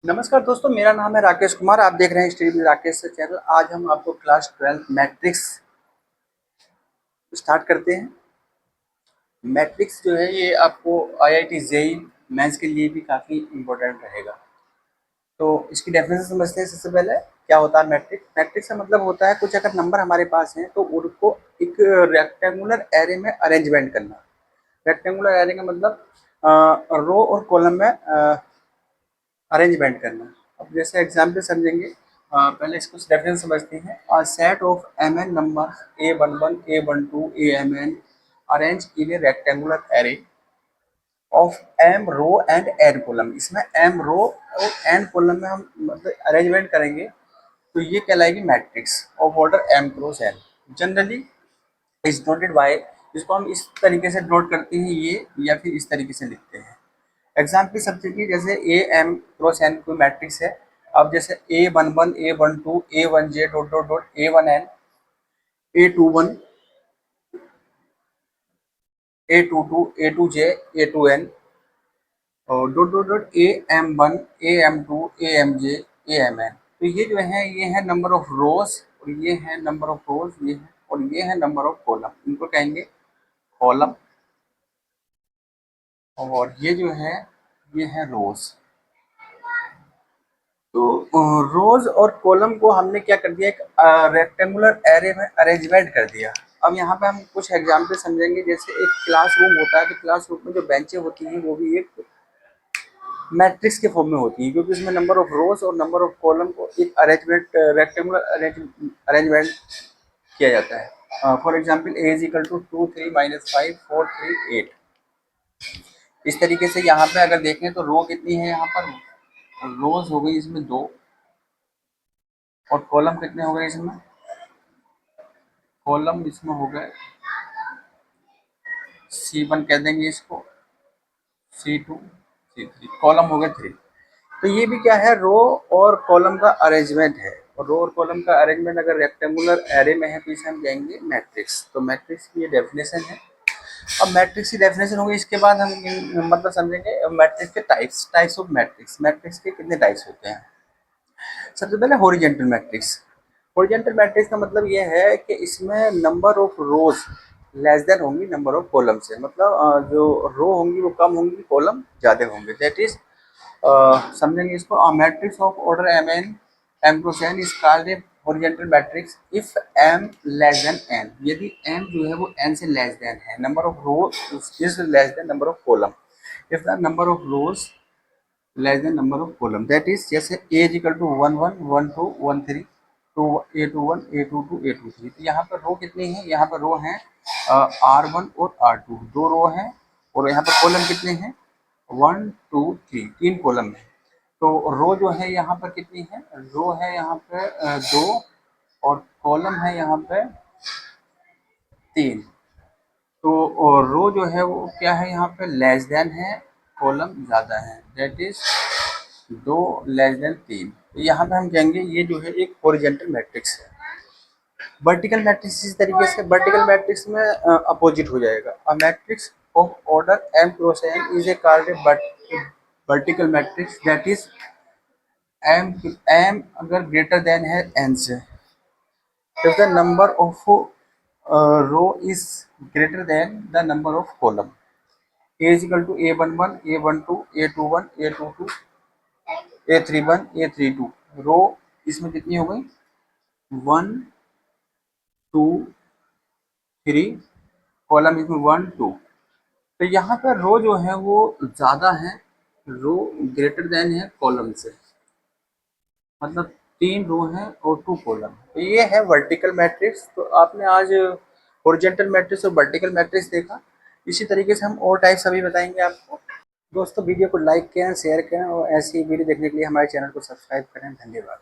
नमस्कार दोस्तों, मेरा नाम है राकेश कुमार। आप देख रहे हैं स्टडी विद राकेश से चैनल। आज हम आपको क्लास 12 मैट्रिक्स स्टार्ट करते हैं। मैट्रिक्स जो है ये आपको आईआईटी जेईई मेंस के लिए भी काफ़ी इम्पोर्टेंट रहेगा। तो इसकी डेफिनेशन समझते हैं। सबसे पहले क्या होता है मैट्रिक्स? मैट्रिक्स का मतलब होता है कुछ अगर नंबर हमारे पास हैं तो उनको एक रेक्टेंगुलर एरे में अरेंजमेंट करना। रेक्टेंगुलर एरे का मतलब रो और कॉलम में अरेंजमेंट करना। अब जैसे एग्जाम्पल समझेंगे, पहले इसको डेफिनेशन समझते हैं। A set of m n number A11 A12 AMN arrange in a rectangular array of m row and n column. इसमें एम रो और एन कॉलम में हम मतलब अरेंजमेंट करेंगे तो ये कहलाएगी matrix of order m cross n. Generally is noted by, इसको हम इस तरीके से नोट करते हैं ये, या फिर इस तरीके से लिखते हैं। एग्जाम्पल समझिए, जैसे ए एम क्रॉस एन कोई मैट्रिक्स है। अब जैसे A11 A12 A1J dot dot dot A1N A21 A22 A2J A2N और dot dot dot AM1 AM2 AMJ AMN। तो ये जो है ये है नंबर ऑफ रोज, और ये है नंबर ऑफ रोज, ये है, और ये है नंबर ऑफ कॉलम। इनको कहेंगे कॉलम, और ये जो है ये है रोज। तो रोज और कॉलम को हमने क्या कर दिया, एक रेक्टेंगुलर एरे में अरेंजमेंट कर दिया। अब यहाँ पे हम कुछ एग्जाम्पल समझेंगे। जैसे एक क्लासरूम होता है, तो क्लासरूम में जो बेंचें होती हैं वो भी एक मैट्रिक्स के फॉर्म में होती है, क्योंकि उसमें नंबर ऑफ रोज और नंबर ऑफ कॉलम को एक अरेंजमेंट रेक्टेंगुलर अरेंजमेंट किया जाता है। For example A is equal to 2 3 -5 4 3 8। इस तरीके से यहाँ पे अगर देखें तो रो कितनी है, यहाँ पर रोज हो गई इसमें 2, और कॉलम कितने हो गए इसमें, कॉलम इसमें हो गए C1 कह देंगे इसको, C2 C3, कॉलम हो गए 3। तो ये भी क्या है, रो और कॉलम का अरेंजमेंट है। और रो और कॉलम का अरेंजमेंट अगर रेक्टेंगुलर एरे में है तो इसे हम कहेंगे मैट्रिक्स। तो मैट्रिक्स की ये डेफिनेशन है। अब मैट्रिक्स की डेफिनेशन होगी, इसके बाद हम मतलब समझेंगे मैट्रिक्स के types. Types of matrix, matrix के कितने टाइप्स होते हैं। सबसे पहले हॉरिजॉन्टल मैट्रिक्स। हॉरिजॉन्टल मैट्रिक्स का मतलब ये है कि इसमें number of rows less then होंगी नंबर ऑफ कॉलम से। मतलब जो रो होंगी वो कम होंगी, कॉलम ज़्यादा होंगे। दैट इज समझेंगे इसको, matrix of order m n m cross n is called a horizontal matrix if m less than n. यदि एम जो है वो एन से लेस देन है, number of row is less than number of column. If the number of rows less than number of column, that is जैसे A is equal to 1 1 1 2 1 3 तो A21 A22 A23। तो यहाँ पर रो कितनी है, यहाँ पर रो हैं R1 और R2, दो रो हैं। और यहाँ पर कॉलम कितने हैं, 1 2 3, तीन कॉलम है। तो रो जो है यहाँ पर कितनी है, रो है यहाँ पे 2, और कॉलम है यहाँ पे 3। तो रो जो है वो क्या है, यहाँ पे लेस देन है, कॉलम ज़्यादा है। That is 2 less than 3। तो यहाँ पे हम कहेंगे ये जो है एक हॉरिजॉन्टल मैट्रिक्स है। वर्टिकल मैट्रिक्स इस तरीके से, वर्टिकल मैट्रिक्स में अपोजिट हो जाएगा। A matrix of order m cross n is a called a vertical matrix. That is m अगर ग्रेटर देन है n से, if the number of row is greater than the number of column। A is equal to A11 A12 A21 A22 A31 A32। रो इसमें कितनी हो गई, 1 2 3, column इसमें 1 2। तो यहाँ पर रो जो है वो ज़्यादा है, रो ग्रेटर देन है कॉलम से, मतलब 3 रो हैं और 2 कॉलम। तो ये है वर्टिकल मैट्रिक्स। तो आपने आज हॉरिजॉन्टल मैट्रिक्स और वर्टिकल मैट्रिक्स देखा। इसी तरीके से हम और टाइप्स अभी बताएंगे आपको। दोस्तों वीडियो को लाइक करें, शेयर करें, और ऐसी वीडियो देखने के लिए हमारे चैनल को सब्सक्राइब करें। धन्यवाद।